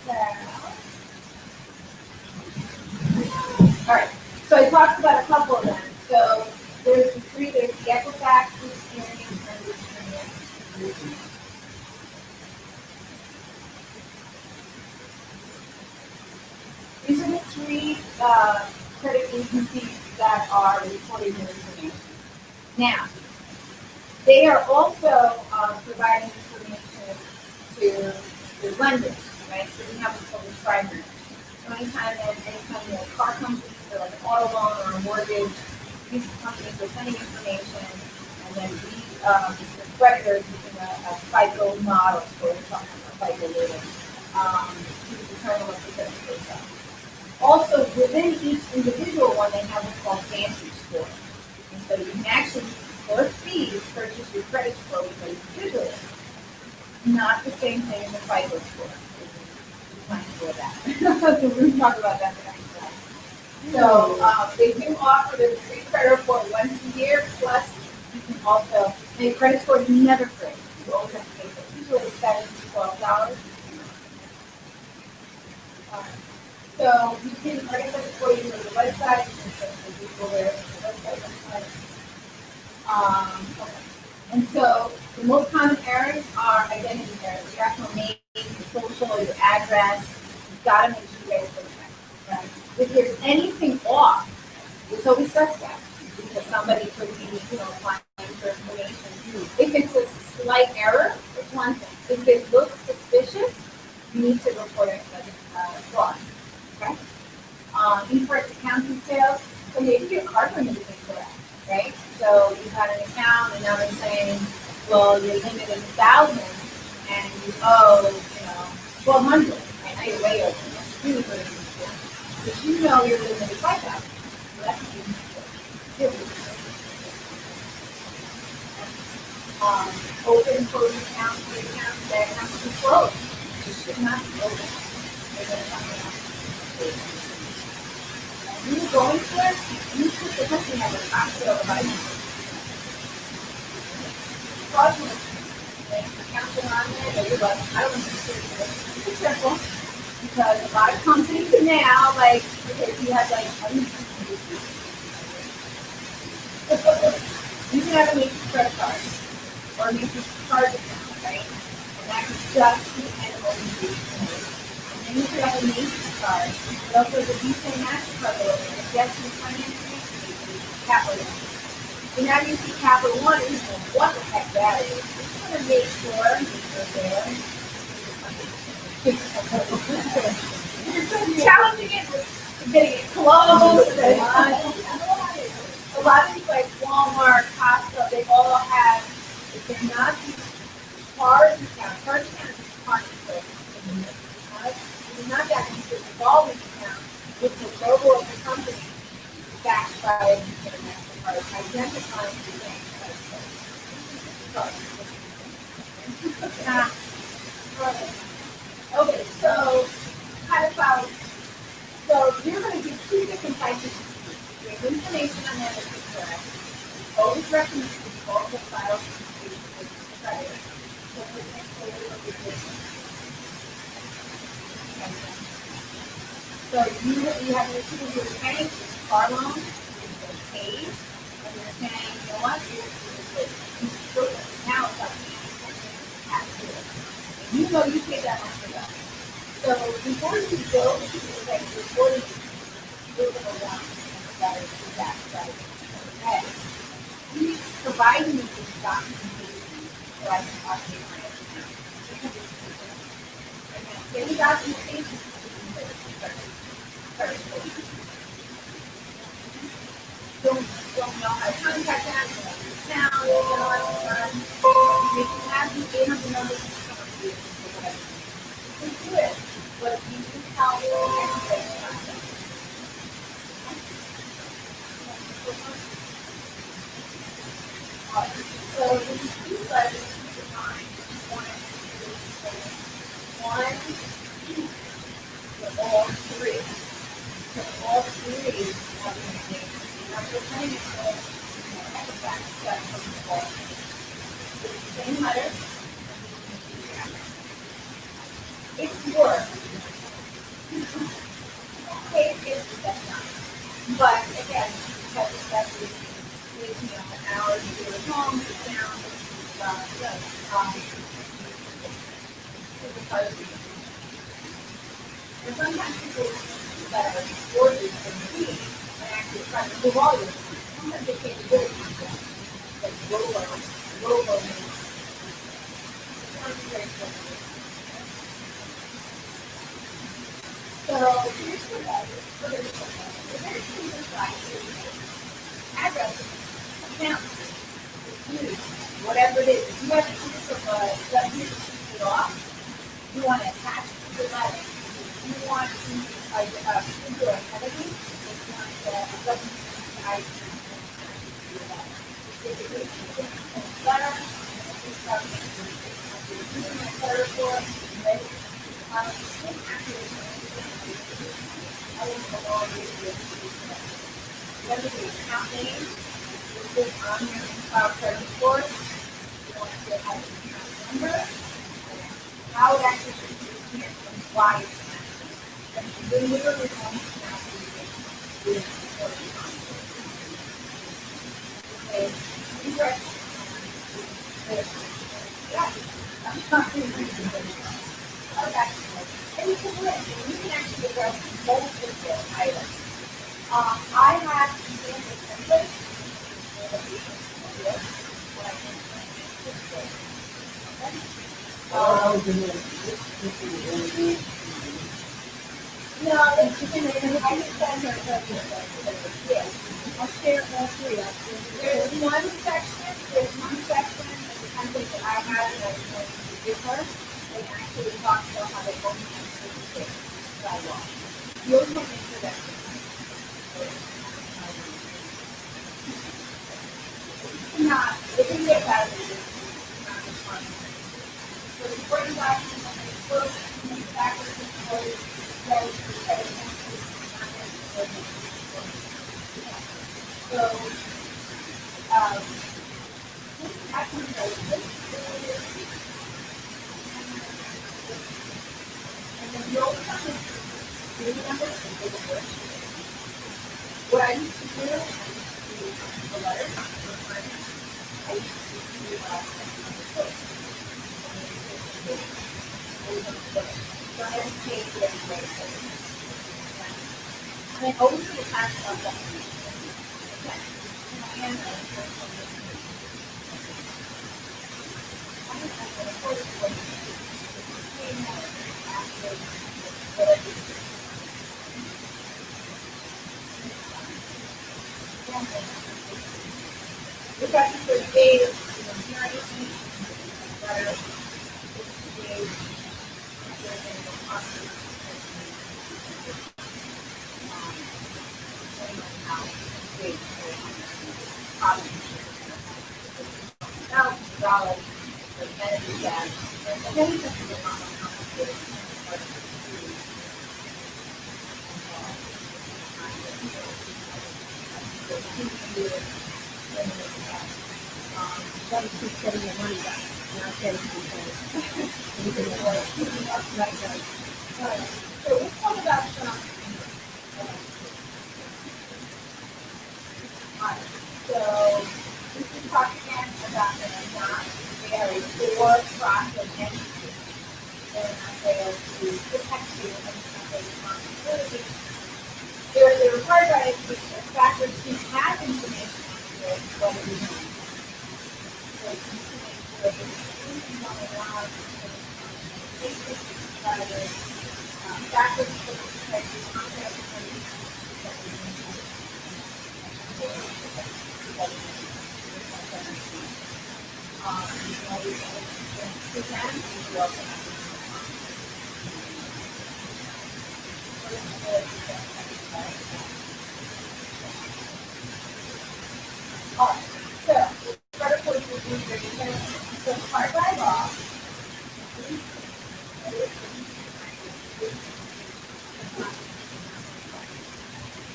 All right, so I talked about a couple of them. So there's the three. There's the Equifax, the experience, and the experience. These are the three credit agencies that are reporting their information. Now, they are also providing information to lenders, right? So we have what's called a tri-merge. So anytime you have car companies for like an auto loan or a mortgage, these companies are sending information, and then we, the creditors using a FICO model score, we're talking about FICO later, to determine what the credit scores are. Also, within each individual one, they have what's called Vantage Score. And so you can actually, for a fee, purchase your credit score with them individually. Not the same thing as a FICO score. Time for that. So we're going to talk about that next time. So they do offer the free credit report once a year, plus you can also, and your credit score is never free. You always have to pay for it. It's usually $7 to $12. So you can, like I said before, you go to the website, you can search for Google there, the website. Okay. And so the most common errors are identity errors. Your actual name, your social, your address. You've got to make sure you guys go check, right? If there's anything off, it's always suspect because somebody could be, applying for information. If it's a slight error, it's one thing. If it looks suspicious, you need to report it as fraud. Okay? Incorrect account details. So maybe your card limit is incorrect, right? So you had an account and now they're saying, well, your limit is 1,000 and you owe, 1,200. Right? Now you're way over. That's really good news. But you know your limit is 5,000. So that's what you need to do. Open and close accounts, the accounts that have to be closed. It should not be open. They're going to something else. When you go into it, you put the company have a cocktail of items. Fraudulent. Like the counselor on there, that you're like, I don't want to consider this. Be careful. Because a lot of companies now, like, okay, if you have like, you can have a Macy's credit card or a Macy's card account, right? And that could just be an OBD. And you could have a Macy's card, but also the Visa and MasterCard over there. And yes, you financial Capital One. So now you see Capital One, and you know what the heck that is. You just want to make sure you're there. You're challenging it with getting it closed. A lot of these like Walmart, Costco, they all have, if they're not card account is card account. It's not that easy. It's revolving account with the logo of the company backed by a MasterCard, identifying the bank. Okay, so kind of about, so you're going to do two different types of disputes. There's information on that that's incorrect. Always recommend you also file dispute with the creditor. So for example, so you have an issue with your bank, this car loan, it's been paid, and you're saying, you know what, now it's up to you. You know you paid that much for that. So before you go to the bank, reporting, you're going to want that. Okay. Please provide me with documentation so I can update my account. Because it's important. Any documentation don't know how to contact them, now, you can have the 800 numbers you can do it, but you can tell the expert process. So the dispute letter is defined. One, for all three. Because all three have the information. I'm just saying it's the same letter. It's work. Okay, it's that's not. But again, because especially with hours to at home, sit down, it's a part of the. And sometimes people that are gorgeous and me and actually try to move all your feet. Sometimes they can't do it themselves. Like roll. So here's what that is. So there's things like addresses, accounts, disputes, whatever it is. If you have a piece of W sheet off, you want to attach it to the letter. You want to do a editing, if you want to W sheet I if it is a letter, it's something you're using a letter for, ready. I will go on with you. Remember the account name is listed on your file credit report. You want to have the account number, how it actually should be here, and why it's connected. And you're literally going to have to do it before you say, incorrect. Yeah. Okay. And you can list, and you can actually address multiple items. I have example templates. No, it's just in there. I can send her yeah. I'll share all three. There's one section in the template that I have that I'm going to give her. It actually talks about how they only have certain things by law. You also want to make sure that not, it can get better than this. Not responsible. So the important documents on the book, backwards and forwards, those who pay attention to so, this actually goes this and then the old one is the numbers and the words. What I used to do is the letters, I used to do so I had to change it every day. And I always get attached on that. The question for the day is, That is just getting your money back, not getting So let's talk about some. So this is talking again about the not very or process entity. They're not there to protect you and it's not their responsibility. They're required by the factors to have information on what it is. So you need to make sure that it's on the line, factors to protect you, contact so, credit reports will be very so part by law.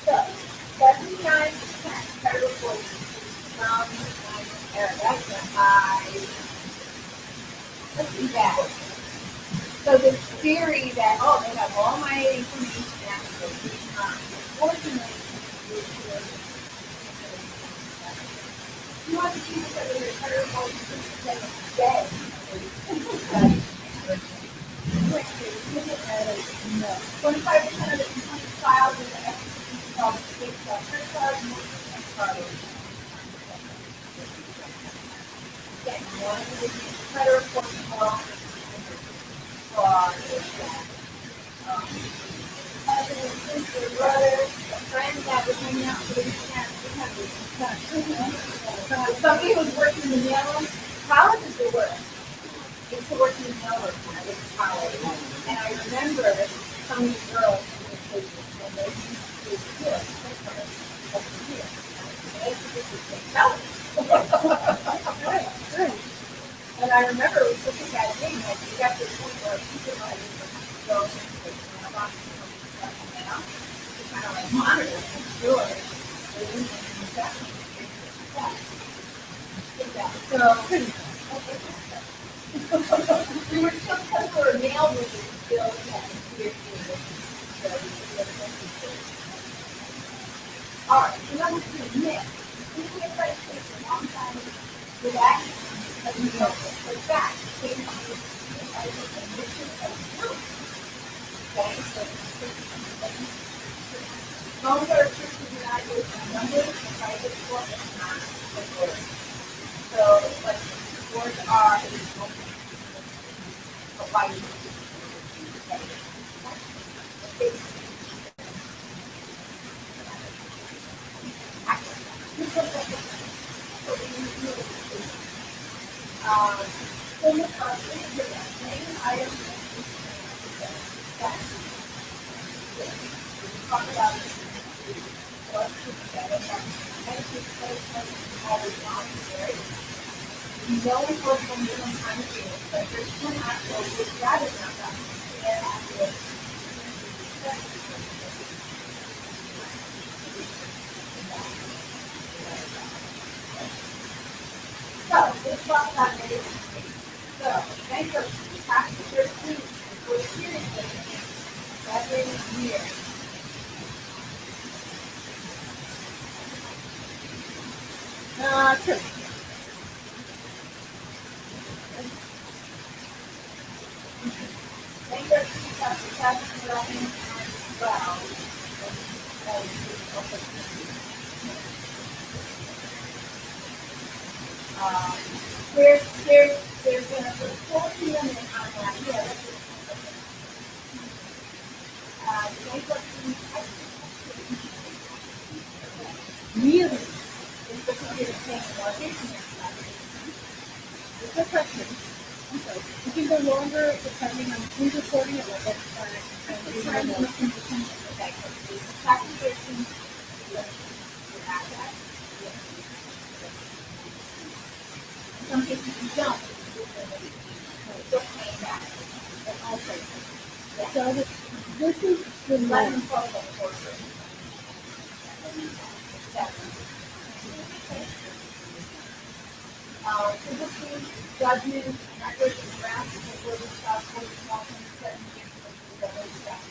So, 79% That's a high. Let's do that. So this theory that, oh, they have all my information after unfortunately, you want to see that they're terrible, you just say it's dead. 25% of the complaints filed in the FCC called state credit card, multi-payment card. Again, one of the credit report fraud is that cousin, sister, brother, a friend that was hanging out for the weekend. Somebody who was working in the mail. College is the worst. It's to work in the mailroom when I was in college. And I remember some of these girls when they used to steal it, and they used to just tell it. And I remember it was such a bad thing, like you got to the point where supervisors would have to go into the mailbox and stuff like that to kind of like monitor and make sure they didn't use that. So, we were still, because we were mail moving, still had to all right, so number 2, myth. Thinking of credit state for a long time with action as a result of fact. Taking on the mission of truth. Okay, so loans are restricted to not based on numbers and FICO Score is not a score. So, like, scores are apply to so this is the main item talk about what's always voluntary. No enforceable minimum time period, but there's one actual which that is not done. And actually, so let's talk about negative. So bankruptcy, chapter 13, for experiencing 7 years. True. Bankruptcy, chapter 7, 11, and 12. There's a full limit on that. Yeah. Bankruptcy. Really? Especially if you're paying mortgage. It's a question. Okay. You can go longer depending on who's reporting it, like what's Bankruptcy. Chapter 13. Your assets. In some cases you don't. You're still paying back. Okay. Yeah. So this is the 11 loan. 12 foreclosure. So this is judgments, records, and drafts before the stock for the small 27 years of the stock.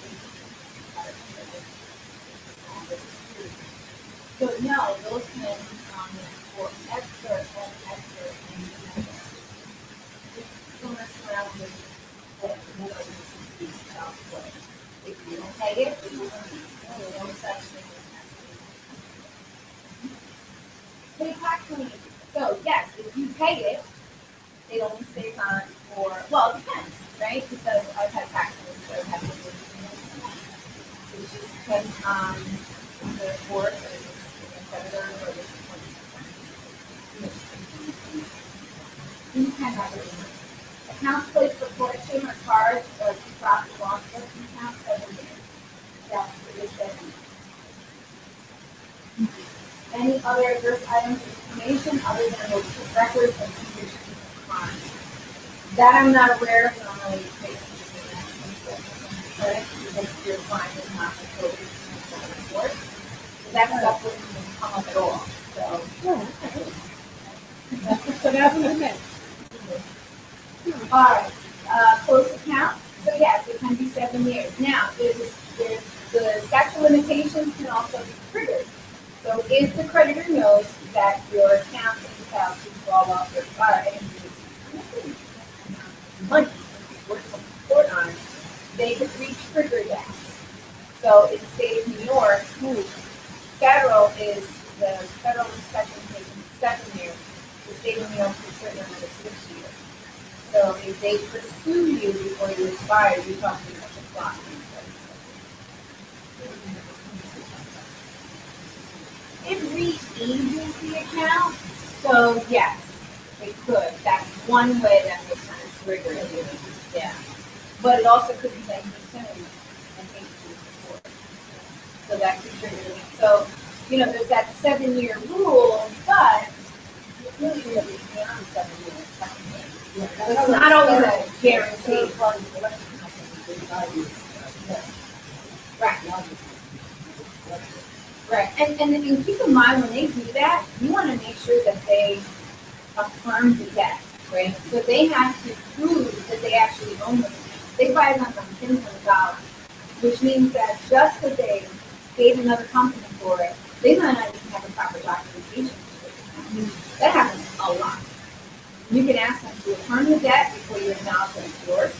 So no, those can for extra and extra and don't mess around with these child support. If you don't pay it, you will leave. No such thing as that. Pay tax lien. So yes, if you pay it, it only stays on for, well, it depends, right? Because I've had tax liens that have been it just depends on the court or the creditor or the you can have it. Accounts placed for collection or charge or to profit loss collection accounts 7 years. Yes, it is 7 years. Any other adverse items of information other than the records and conditions of crime? That I'm not aware of, normally basically credit because your crime is not reported in the report. So that stuff wouldn't even come up at all. So happens next? All right, closed accounts. So yes, it can be 7 years. Now, there's the statute of limitations can also be triggered. So if the creditor knows that your account is about to fall off or expire and it's money worth some support on, they could re-trigger that. So in the state of New York, federal is the federal statute of limitations is 7 years. The state of New York could trigger another 6 years. So if they pursue you before you expire, you're talking about the clock. It re-ages the account, so yes, it could. That's one way that they kind of trigger it. Yeah. But it also could be that you assume and take you to court. So that could trigger it. So, there's that 7-year rule, but it really is beyond 7 years. So it's not always a guarantee. Right. Right, and keep in mind when they do that, you want to make sure that they affirm the debt, right? So they have to prove that they actually own the account. They buy them on pins on the dollar, which means that just because they paid another company for it, they might not even have a proper documentation for it. That happens a lot. You can ask them to affirm the debt before you acknowledge that it's yours,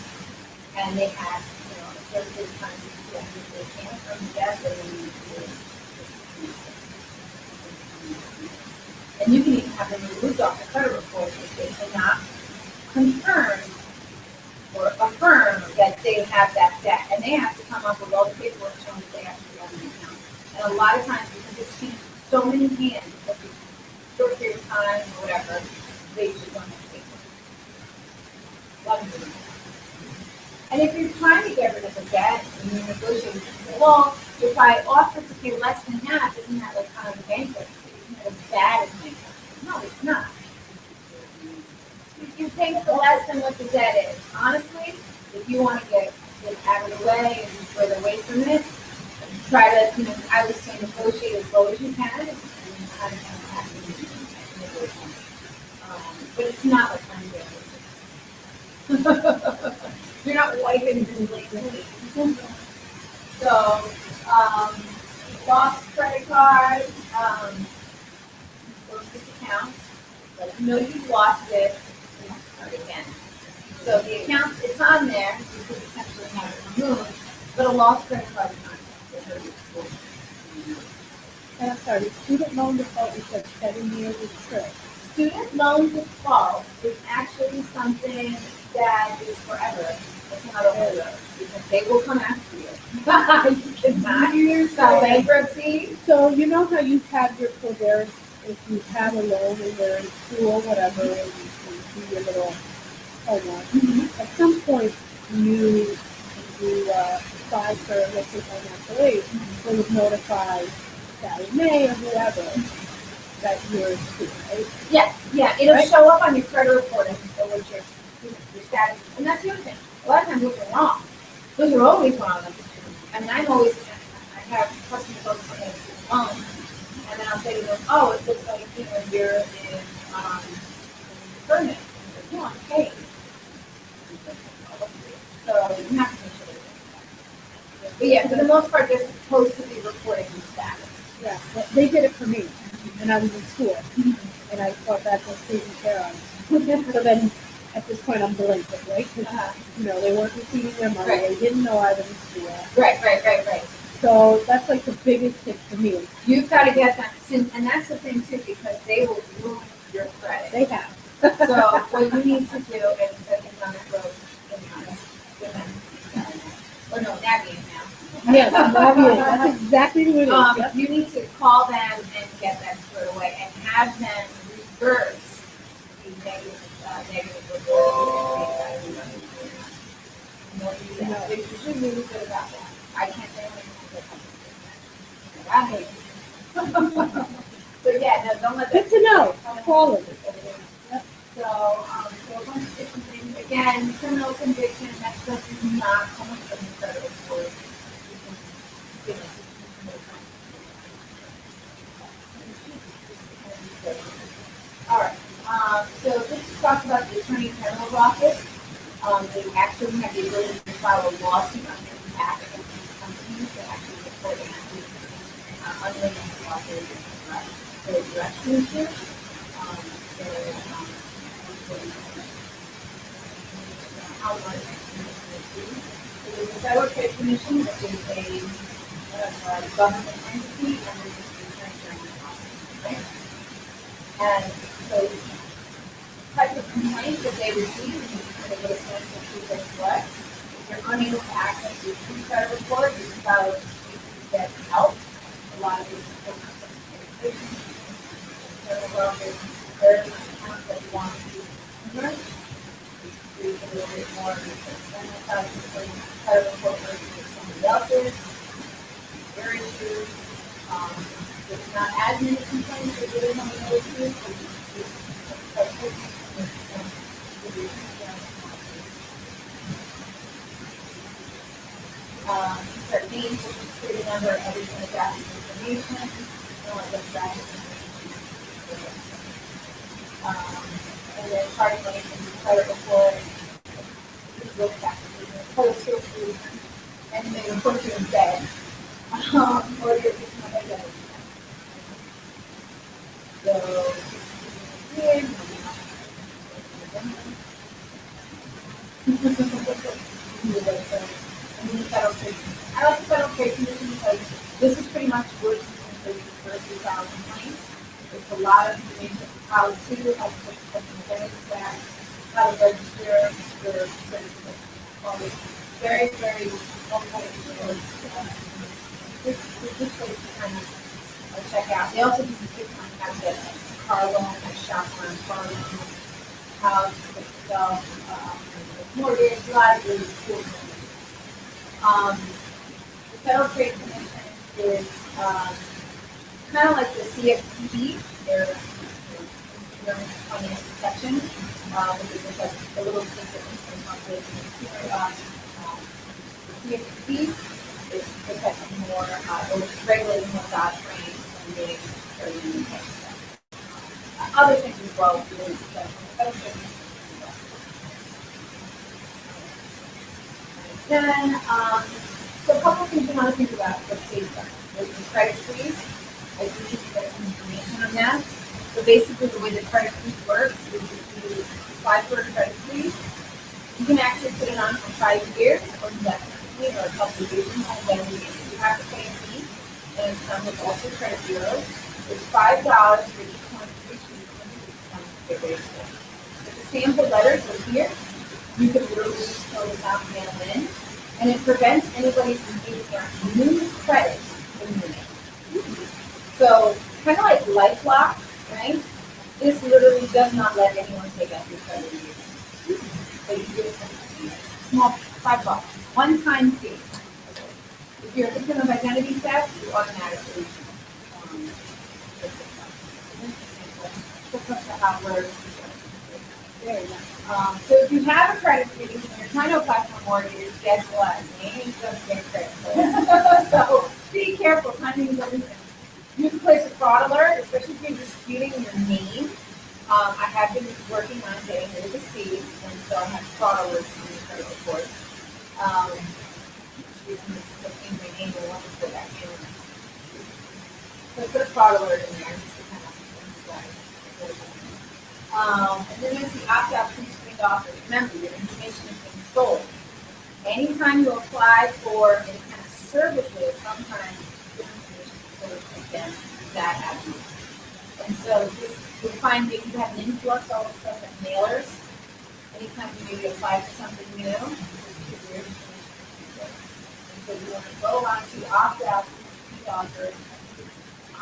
and they have, a certain period of time to do that. If they can't affirm the debt, then they need to. And you can even have them removed off the credit report if they cannot confirm or affirm that they have that debt. And they have to come up with all the paperwork showing that they actually own the account. And a lot of times, because it's changed so many hands in such a short period of time or whatever, they just don't have paperwork. And if you're trying to get rid of the debt and you're negotiating, you say, well, if I offer to pay less than half, isn't that like kind of a bankruptcy? Isn't it as bad as bankruptcy? No, it's not. You pay for less than what the debt is. Honestly, if you want to get out of the way and be further away from it, try to, I would say negotiate as low as you can and kind of have to negotiate. But it's not like money damages. You're not wiping the slate clean. So, lost credit card, close this account, let them know you've lost it, and start again. So the account, it's on there, you could potentially have it removed, but a lost credit card is not. And I'm sorry, student loan default, you said 7 years is correct. Student loan default is actually something that is forever. It's not over those, because they will come after you. You cannot file bankruptcy. So you know how you have your forbearance if you have a loan and you're in school or whatever, and you can do your little homework. Mm-hmm. At some point, you apply for, let's say, financial aid, so it would notify Sally Mae or whoever that you're a student, right? Yeah, it'll show up on your credit report as to what your status is. And that's the other thing. A lot of times those are wrong. Those are always wrong. I mean, I have customers all the time that have student loans, and then I'll say to them, oh, it looks like, you're in deferment. You want to pay. So you have to make sure they're. But yeah, for the most part, they're supposed to be reporting the status. Yeah, but they did it for me, and I was in school, and I thought that was taken care of. So then, at this point, I'm delinquent, right? Because, they weren't receiving their money. Right. They didn't know I was in school. Right. So that's like the biggest tip for me. You've got to get that, and that's the thing too, because they will ruin your credit. They have. So what you need to do is set things on the road with them. Or no, navigate now. Yes, navigate. That's exactly who it is. Yep. You need to call them and get that squared away and have them reverse the negative report. They're usually really good about that. I can't say how many times I hate it. So yeah, no, don't let that. Good to know. Call it. Yep. So a bunch of different things. Again, criminal conviction, that stuff is not coming from the credit report. All right. So this talks about the Attorney General's office. They actually have the ability to file a lawsuit on their behalf against these companies that actually report inaccurate information on unlimited lawsuits to address the issue. How much there's the Federal Trade Commission, which is a government entity, and there's the Attorney General's office, right? And so types of complaints that they receive, and you can get a sense of who they select. If you're unable to access your free credit report, you can file a dispute to get help. A lot of these reports are education. There's an account that you want to do consumer. You can do a little bit more research. Then that's how you can credit report versus somebody else's. Very true. There's not as many complaints as there is on the other two. Certain names, such as security number, every demographic information, demographic information. And then charge money from the credit report, real taxes, total history, and then report you in debt, or your identity. So, here, I like the Federal Trade Commission because this is pretty much working in the first 3,000 complaints. It's a lot of information how to put the customer identity back, how to register your services. Very, very helpful resource. Good place to kind of check out. They also give you tips on how to get a car loan, how to shop around car loans, how to get yourself mortgage, a lot of really cool things. The Federal Trade Commission is kind of like the CFPB, their Consumer Finance Protection, which is just like a little bit different responsibility. The CFPB is protecting more, or it's regulating more Dodd-Frank and doing trading type stuff. Other things as well, really, the Federal Trade Commission. Then, so a couple of things you want to think about for safeguards. There's the credit freeze. I do give you guys some information on that. So basically, the way the credit freeze works is if you apply for a credit freeze, you can actually put it on for 5 years or indefinitely, or a couple of years, and then you have to pay a fee. And it's done with all the credit bureaus. It's $5 for each one for each week. If the sample letters are here, you can literally just fill this out and mail in, and it prevents anybody from giving out new credit in your name. So, kind of like LifeLock, right? This literally does not let anyone take out your credit in your name. So you get a small $5, one-time fee. If you're a victim of identity theft, you automatically get the how it works. There you go. So if you have a credit freeze and you're trying to apply for a mortgage, guess what? You ain't going to get credit for it. So be careful. Timing is everything. You can place a fraud alert, especially if you're disputing your name. I have been working on getting rid of the C, and so I have fraud alerts on the credit reports. To change my name, I want to put that in. So I put a fraud alert in there just to kind of emphasize. And then there's the opt-out pre-screened offers. Remember, your information is being sold. Anytime you apply for any kind of services, sometimes your information is sold again that avenue. And so this, you'll find that you have an influx all of a sudden of mailers. Anytime you maybe apply for something new, just because your information is sold. And so you want to go on to opt-out pre-screened offers,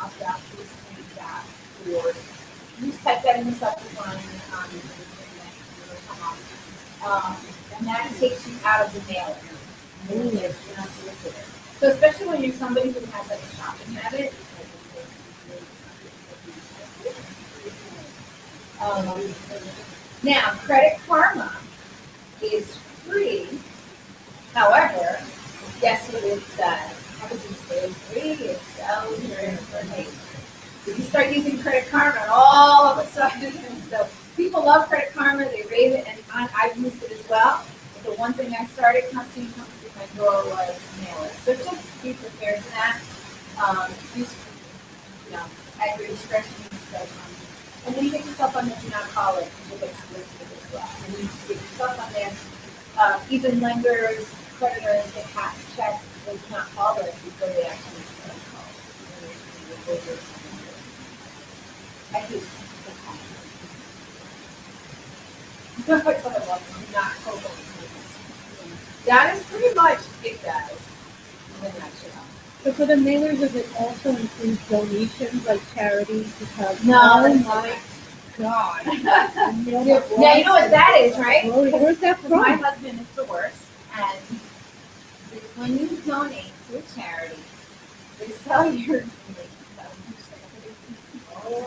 opt-out pre-screened .org. You just type that in the subject line, and it'll come up. And that takes you out of the mailer. You're not solicited. So especially when you're somebody who has like a shopping habit, now Credit Karma is free. However, guess what it does? How does it stay free? It sells your information. So you start using Credit Karma, and all of a sudden, so people love Credit Karma. crave it, and I've used it as well. But the one thing I started constantly coming through my door was mailers. So just be prepared for that. Use, at your discretion. And then you get yourself on the do not call list, which will get solicited as well. And you get yourself on there. Even lenders, creditors, they have to check the do not call list before they actually make sales calls. I hate that is pretty much it, guys. In a nutshell. So for the mailers, does it also include donations like charities? Because No, oh that's my God. Yeah, you know what that is, right? Where's that Because my from? husband is the worst, and when you donate to a charity, they sell your information.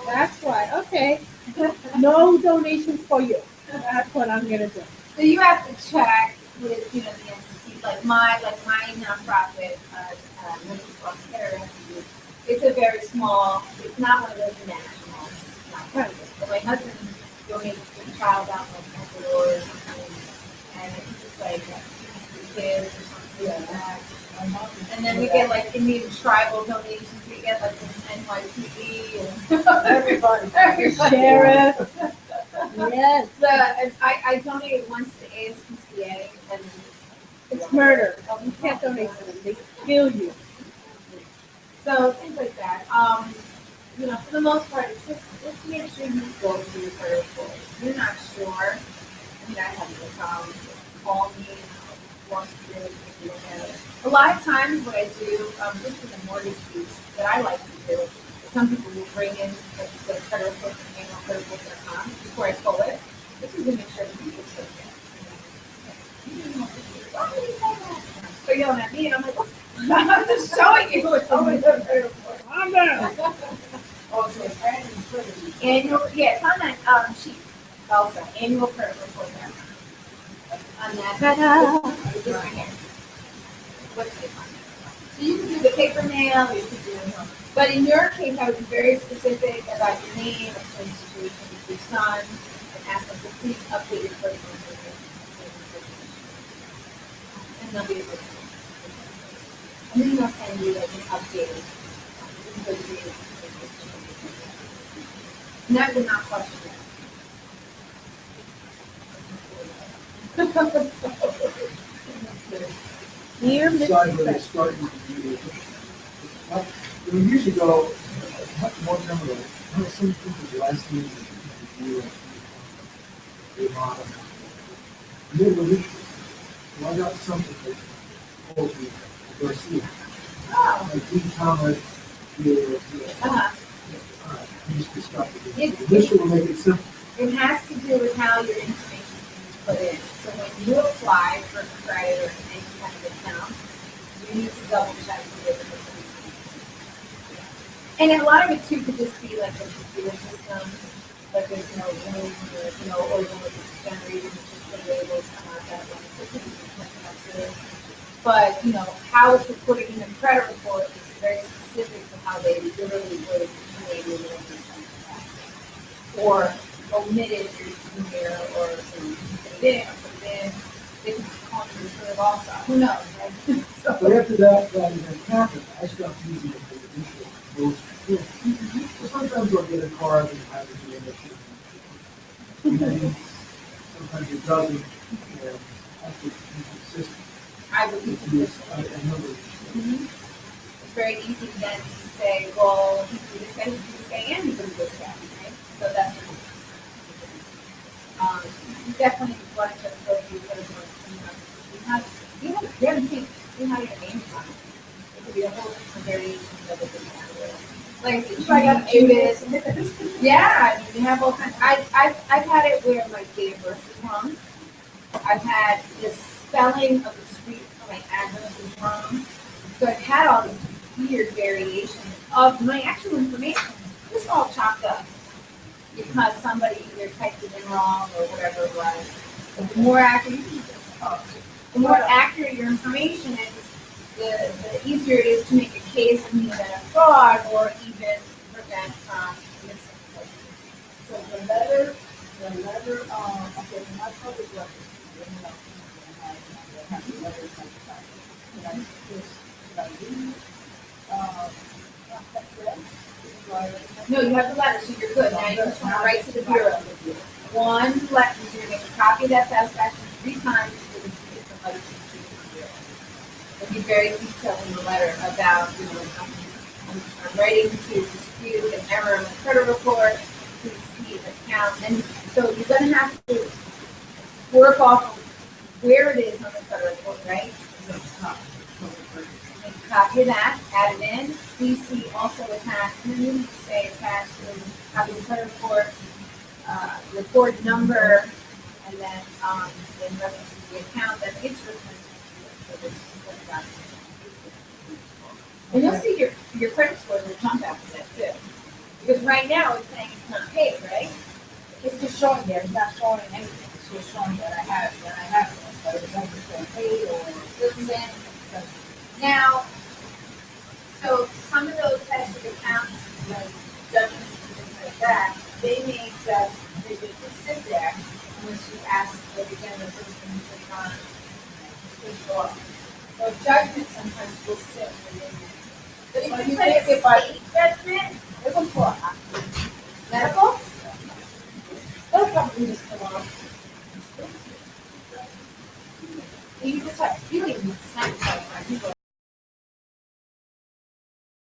That's why. Okay. No donations for you. That's what I'm gonna do. So you have to check with the entity, like my nonprofit, it's a very small. It's not one of those national nonprofits. But my husband donates to a child out like Ecuador or something, and I think it's like 50 kids or something like that. And then we get like Indian tribal donations. We get like the NYPD and Everybody. Sheriff. Yes. And I donated once to ASPCA, and It's murder. You can't donate to them. They kill you. so things like that. For the most part, it's just make sure you go through your credit report. If you're not sure, I have no problem. Call me and I'll walk through it, take a look at it. A lot of times, what I do, just for the mortgage piece, that I like to do, is some people will bring in the credit report from annualcreditreport.com before I pull it. This is to make sure that you looks okay. So yelling at me, and I'm like, I'm just showing you what's on my credit report. I'm down. Oh, so it's annual credit. It's on that sheet also, annual credit report there. On that, this right here. What's it on? So you can do the paper mail, you can do, but in your case, I would be very specific about your name, explain the situation with your son, and ask them to please update your personal information. And they'll be able to. And then they'll send you like an update. And that would not cost you Dear Decide whether Mr. it's starting to do it. Years ago, one number, some people's last names you they model. They were issues. So I got something that called me Garcia. Oh. Like D. Thomas, Uh-huh. used to stop with it. This will make it simple. It has to do with how your information is put in. So when you apply for credit or any kind of account, you need to double check the information. And a lot of it too could just be like a computer system, like there's no room, or when it's generated, it's just the labels come out that way. So it could be something else too. But how it's reported in the credit report is very specific to how they literally would create your or omitted your year, or put it in or put it in. They can call you reserve also. Who knows, right? But after that event happened, I stopped using it for the initial those things. Sometimes I'll get a card and have it be an issue. Sometimes it doesn't. And I have to be consistent. I would be consistent. I know that. It's very easy then to say, well, he can do this guy, he can do this guy, and he can do this guy, right? So that's what you definitely want to just go through what it's like, see how your name is on it. It could be a whole different variation of it. Like I said, try out Judas. Yeah, you have all kinds. I've had it where my date of birth is wrong. I've had the spelling of the street for my address is wrong. So I've had all these weird variations of my actual information. It's all chopped up because somebody either typed it in wrong or whatever it was. But the more accurate, your information is, the easier it is to make a case in the event of fraud or even prevent from missing. So the letter The letter, okay, for my public records, I have the letter certified. Should I just, should I read, that thread? No, you have the letter, so you're good. Now you just want to write to the bureau. One letter, so you're going to copy that satisfaction 3 times for the 3 different letters you choose from the bureau. And be very detailed in the letter about, I'm writing to dispute an error in the credit report, please see account. And so you're going to have to work off of where it is on the credit report, right? And copy that, add it in. Please see also attached, and then you need to say attached to copy the credit report number, and then in reference to the account that it's referenced to. So this is what that is. And you'll see your credit scores will jump after that too. Because right now it's saying it's not paid, right? It's just showing there, it's not showing anything, it's just showing that I have it, but it doesn't show paid or. Now, so some of those types of accounts, like judgments and things like that, they may just sit there unless you ask, like again, the person to click on, to show up. So judgments sometimes will sit within. But if you say it's a state judgment, It was for medical, they'll probably just